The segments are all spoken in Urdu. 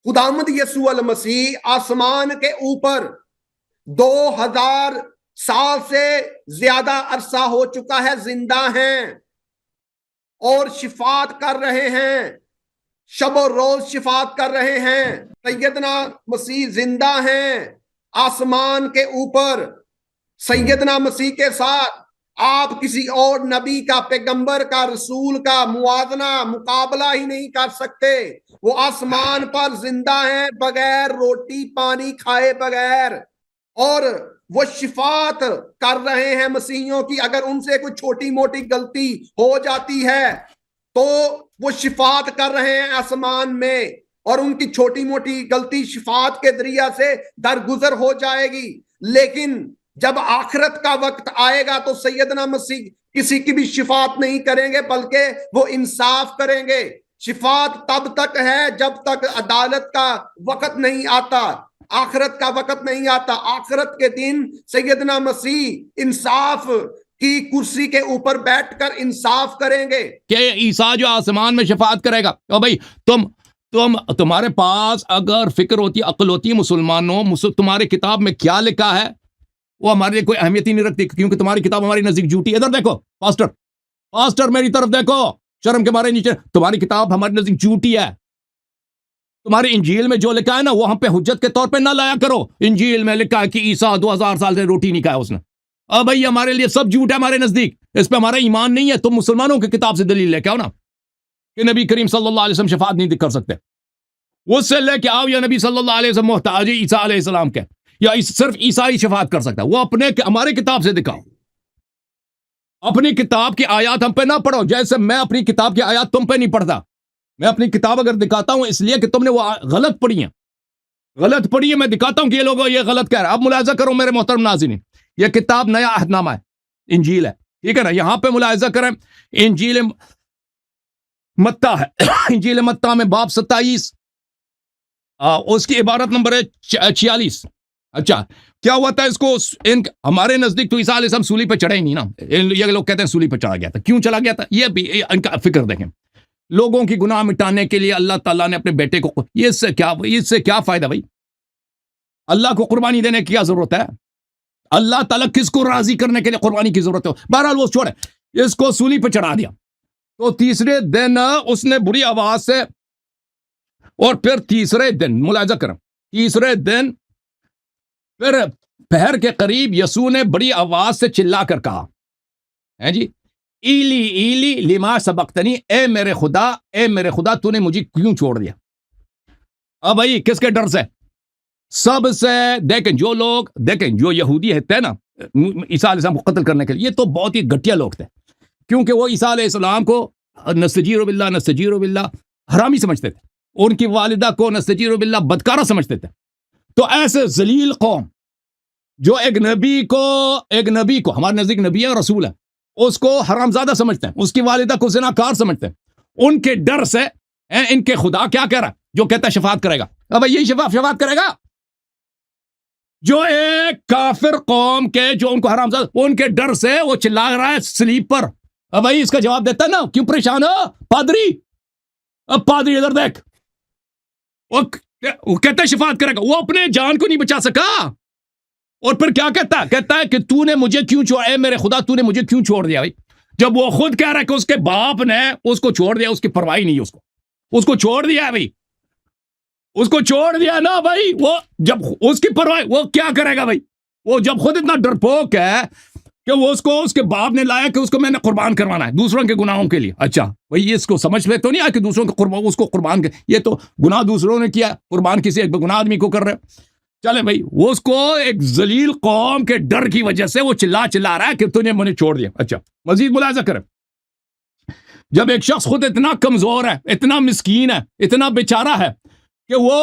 خداوند یسوع المسیح آسمان کے اوپر 2000 سال سے زیادہ عرصہ ہو چکا ہے زندہ ہیں اور شفاعت کر رہے ہیں، شب و روز شفاعت کر رہے ہیں۔ سیدنا مسیح زندہ ہیں آسمان کے اوپر، سیدنا مسیح کے ساتھ آپ کسی اور نبی کا، پیغمبر کا، رسول کا موازنہ، مقابلہ ہی نہیں کر سکتے۔ وہ آسمان پر زندہ ہیں بغیر روٹی پانی کھائے بغیر، اور وہ شفاعت کر رہے ہیں مسیحیوں کی۔ اگر ان سے کوئی چھوٹی موٹی غلطی ہو جاتی ہے تو وہ شفاعت کر رہے ہیں آسمان میں، اور ان کی چھوٹی موٹی غلطی شفاعت کے ذریعہ سے درگزر ہو جائے گی۔ لیکن جب آخرت کا وقت آئے گا تو سیدنا مسیح کسی کی بھی شفاعت نہیں کریں گے، بلکہ وہ انصاف کریں گے۔ شفاعت تب تک ہے جب تک عدالت کا وقت نہیں آتا، آخرت کا وقت نہیں آتا۔ آخرت کے دن سیدنا مسیح انصاف کی کرسی کے اوپر بیٹھ کر انصاف کریں گے کہ عیسیٰ جو آسمان میں شفاعت کرے گا۔ او بھائی تمہارے پاس اگر فکر ہوتی، عقل ہوتی، مسلمانوں، تمہاری کتاب میں کیا لکھا ہے وہ ہمارے لیے کوئی اہمیت ہی نہیں رکھتی، کیونکہ تمہاری کتاب ہماری نزدیک جھوٹی ہے۔ ادھر دیکھو پاسٹر میری طرف دیکھو، شرم کے مارے نیچے۔ تمہاری کتاب ہماری نزدیک جھوٹی ہے۔ تمہاری انجیل میں جو لکھا ہے نا وہ ہم پہ حجت کے طور پہ نہ لایا کرو۔ انجیل میں لکھا ہے کہ عیسیٰ 2000 سال سے روٹی نہیں کھایا اس نے۔ اب بھائی ہمارے لیے سب جھوٹ ہے ہمارے نزدیک، اس پہ ہمارا ایمان نہیں ہے۔ تم مسلمانوں کی کتاب سے دلیل لے کے آؤ نا کہ نبی کریم صلی اللہ علیہ وسلم شفاعت نہیں کر سکتے، اس سے لے کے آؤ یا نبی صلی اللہ علیہ وسلم محتاج عیسیٰ علیہ السلام کے، یا صرف عیسیٰ ہی شفاعت کر سکتا ہے، وہ ہماری کتاب سے دکھاؤ۔ اپنی کتاب کی آیات ہم پہ نہ پڑھو، جیسے میں اپنی کتاب کی آیات تم پہ نہیں پڑھتا۔ میں اپنی کتاب اگر دکھاتا ہوں اس لیے کہ تم نے وہ غلط پڑھی ہے، میں دکھاتا ہوں کہ یہ لوگ یہ غلط کہہ رہے ہیں۔ اب ملاحظہ کرو میرے محترم ناظرین، یہ کتاب نیا عہد نامہ ہے، انجیل ہے، ٹھیک ہے نا؟ یہاں پہ ملاحظہ کریں، انجیل متی ہے، انجیل متی میں باب 27 اس کی عبارت نمبر ہے 46۔ اچھا کیا ہوا تھا اس کو ہمارے نزدیک تو عیسیٰ علیہ السلام سولی پہ چڑھے ہی نہیں نا، یہ لوگ کہتے ہیں سولی پہ چڑھا گیا تھا۔ کیوں چلا گیا تھا یہ بھی ان کا فکر دیکھیں۔ لوگوں کی گناہ مٹانے کے لیے اللہ تعالیٰ نے اپنے بیٹے کو، اس سے کیا فائدہ بھائی؟ اللہ کو قربانی دینے کی کیا ضرورت ہے؟ اللہ تعالیٰ کس کو راضی کرنے کے لیے قربانی کی ضرورت ہے؟ بہرحال وہ چھوڑے، اس کو سولی پہ چڑھا دیا۔ تو تیسرے دن اس نے بری آواز سے، اور پھر تیسرے دن ملاحظہ کریں، تیسرے دن پھر پہر کے قریب یسوع نے بڑی آواز سے چلا کر کہا، ہے جی، ایلی ایلی لما سبقتنی، اے میرے خدا تو نے مجھے کیوں چھوڑ دیا؟ اب بھائی کس کے ڈر سے؟ سب سے دیکھیں جو یہودی تھے نا عیسیٰ علیہ السلام کو قتل کرنے کے لیے، یہ تو بہت ہی گھٹیا لوگ تھے، کیونکہ وہ عیسیٰ علیہ السلام کو نستجیر باللہ حرامی سمجھتے تھے، ان کی والدہ کو نستجیر باللہ بدکارہ سمجھتے تھے۔ تو ایسے ذلیل قوم جو ایک نبی کو ہمارے نزدیک نبی ہے، رسول ہے، اس کو حرامزادہ سمجھتے ہیں، اس کی والدہ کو زناکار سمجھتے ہیں، ان کے ڈر سے ان کے خدا کیا کہہ رہا ہے؟ جو کہتا ہے شفاعت کرے گا، اب یہی شفاعت کرے گا؟ جو ایک کافر قوم کے جو ان کو حرامزادہ، ان کے ڈر سے وہ چلا رہا ہے سلیب پر۔ اب بھائی اس کا جواب دیتا ہے نا، کیوں پریشان ہو پادری؟ اب پادری ادھر دیکھ، وہ کہتا ہے شفاعت کرے گا، وہ اپنے جان کو نہیں بچا سکا، اور پھر کیا کہتا ہے کہ تو نے مجھے کیوں چھوڑا، اے میرے خدا تو نے مجھے کیوں چھوڑ دیا؟ بھائی جب وہ خود کہہ رہا ہے کہ اس کے باپ نے اس کو چھوڑ دیا، اس کی پرواہ نہیں ہے، اس کو چھوڑ دیا ہے بھائی، اس کو چھوڑ دیا نا بھائی، وہ جب اس کی پرواہ، وہ کیا کرے گا بھائی؟ وہ جب خود اتنا ڈرپوک ہے کہ وہ اس کے باپ نے لایا کہ اس کو میں نے قربان کروانا ہے دوسروں کے گناہوں کے لیے۔ اچھا بھائی اس کو سمجھ لے تو نہیں آیا کہ دوسروں کے اس کو قربان یہ تو گناہ دوسروں نے کیا، قربان کسی ایک گناہ آدمی کو کر رہے۔ چلے بھائی وہ اس کو ایک ذلیل قوم کے ڈر کی وجہ سے وہ چلا رہا ہے کہ تو نے مجھے چھوڑ دیا۔ اچھا مزید ملاحظہ کریں، جب ایک شخص خود اتنا کمزور ہے، اتنا مسکین ہے، اتنا بیچارہ ہے کہ وہ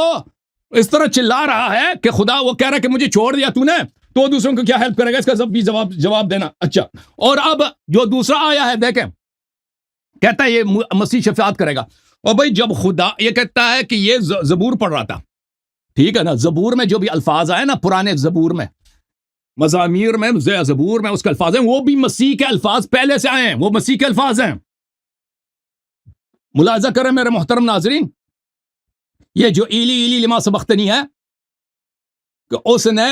اس طرح چلا رہا ہے کہ خدا وہ کہہ رہا ہے کہ مجھے چھوڑ دیا تو نے، تو دوسروں کو کیا ہیلپ کرے گا؟ اس کا بھی جواب دینا۔ اچھا اور اب جو دوسرا آیا ہے دیکھیں، کہتا ہے یہ مسیح شفاعت کرے گا، اور بھائی جب خدا یہ کہتا ہے کہ یہ زبور پڑھ رہا تھا، ٹھیک ہے نا، زبور میں جو بھی الفاظ آئے نا، پرانے زبور میں، مزامیر میں، زبور میں اس کے الفاظ ہیں، وہ بھی مسیح کے الفاظ پہلے سے آئے ہیں، وہ مسیح کے الفاظ ہیں۔ ملاحظہ کریں میرے محترم ناظرین، یہ جو ایلی ایلی لما سبختنی ہے کہ اس نے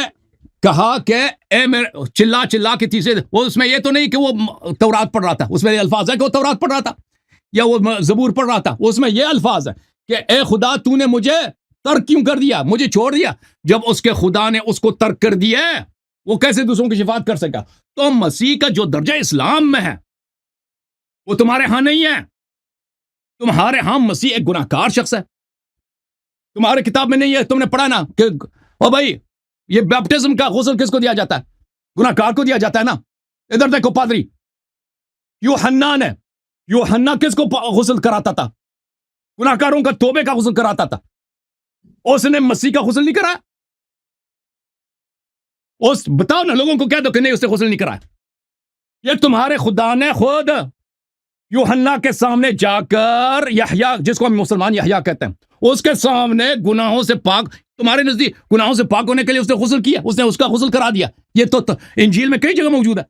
کہا کہ اے میرے چلا چلا کے تیسرے وہ اس میں یہ تو نہیں کہ وہ تورات پڑھ رہا تھا، اس میں یہ الفاظ ہے کہ وہ تورات پڑھ رہا تھا یا وہ زبور پڑھ رہا تھا، اس میں یہ الفاظ ہے کہ اے خدا تو نے مجھے ترک کیوں کر دیا، مجھے چھوڑ دیا. جب اس کے خدا نے اس کو ترک کر دیا وہ کیسے دوسروں کی شفاعت کر سکا؟ تو مسیح کا جو درجہ اسلام میں ہے وہ تمہارے ہاں نہیں ہے. تمہارے ہاں مسیح ایک گناہ کار شخص ہے، تمہارے کتاب میں نہیں ہے. تم نے پڑھا نا کہ او بھائی یہ بیپٹزم کا غسل کس کو دیا جاتا ہے؟ گناہ کار کو دیا جاتا ہے نا. ادھر دیکھو پادری، یوحنا نے، یوحنا کس کو غسل کراتا تھا؟ گناہ کاروں کا توبے کا غسل کراتا تھا. اس نے مسیح کا غسل نہیں کرایا. اس بتاؤ نا لوگوں کو کہہ دو کہ نہیں اس نے غسل نہیں کرایا. یہ تمہارے خدا نے خود یوحنا کے سامنے جا کر یحییٰ، جس کو ہم مسلمان یحییٰ کہتے ہیں، اس کے سامنے گناہوں سے پاک، تمہارے نزدیک گناہوں سے پاک ہونے کے لیے اس نے غسل کیا، اس نے اس کا غسل کرا دیا. یہ تو انجیل میں کئی جگہ موجود ہے.